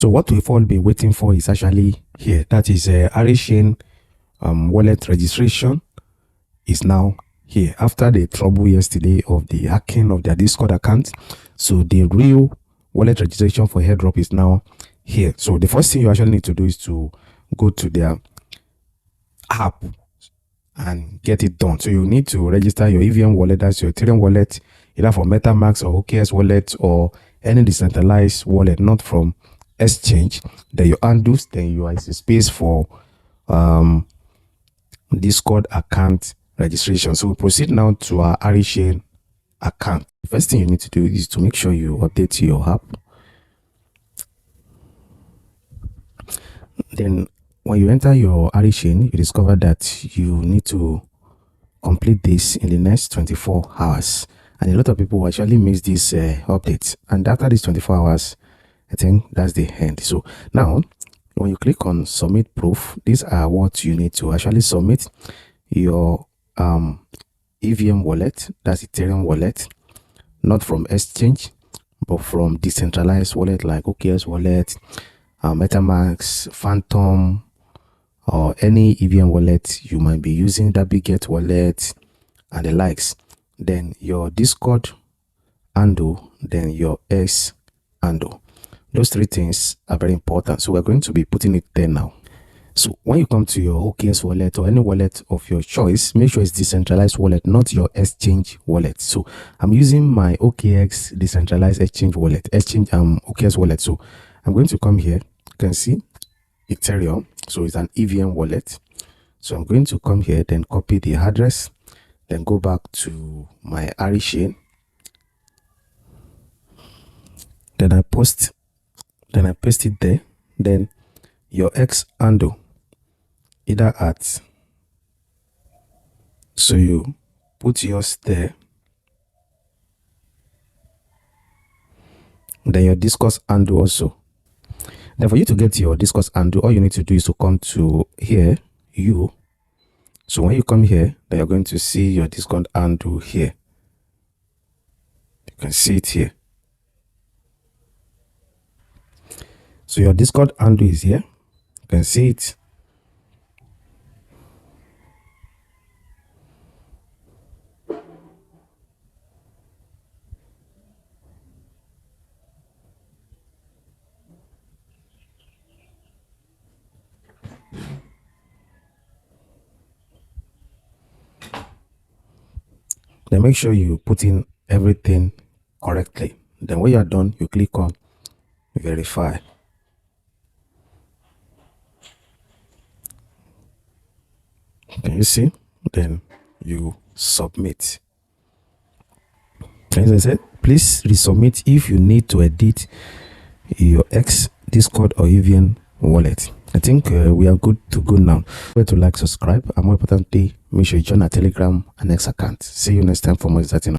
So what we've all been waiting for is actually here. That is ARICHAIN wallet registration is now here after the trouble yesterday of the hacking of their Discord account. So the real wallet registration for Airdrop is now here. So the first thing you actually need to do is to go to their app and get it done. So you need to register your EVM wallet, that's your Ethereum wallet, either from MetaMask or OKS wallet or any decentralized wallet, not from exchange. Then your handles, then you have space for Discord account registration. So we proceed now to our ARICHAIN account. The first thing you need to do is to make sure you update your app. Then when you enter your ARICHAIN, you discover that you need to complete this in the next 24 hours. And a lot of people actually miss this update. And after these 24 hours, I think that's the end. So now, when you click on submit proof, these are what you need to actually submit: your EVM wallet, that's Ethereum wallet, not from exchange, but from decentralized wallet like OKS wallet, MetaMask, Phantom, or any EVM wallet you might be using, that Bitget wallet and the likes. Then your Discord handle, then your X handle. Those three things are very important. So we're going to be putting it there now. So when you come to your OKS wallet or any wallet of your choice, make sure it's decentralized wallet, not your exchange wallet. So I'm using my OKX decentralized exchange wallet, OKS wallet. So I'm going to come here. You can see Ethereum. So it's an EVM wallet. So I'm going to come here, then copy the address, then go back to my ARICHAIN. Then I paste it there. Then your X handle, either at, so you put yours there. Then your Discord handle also. Then for you to get your Discord handle, all you need to do is to come to here, So when you come here, then you're going to see your Discord handle here. You can see it here. So your Discord handle is here. You can see it. Then make sure you put in everything correctly. Then when you are done, you click on verify. Can you see? Then you submit. As I said, please resubmit if you need to edit your X, Discord, or EVM wallet. I think we are good to go now. Where to like, subscribe, and more importantly, make sure you join our Telegram and X account. See you next time for more exciting.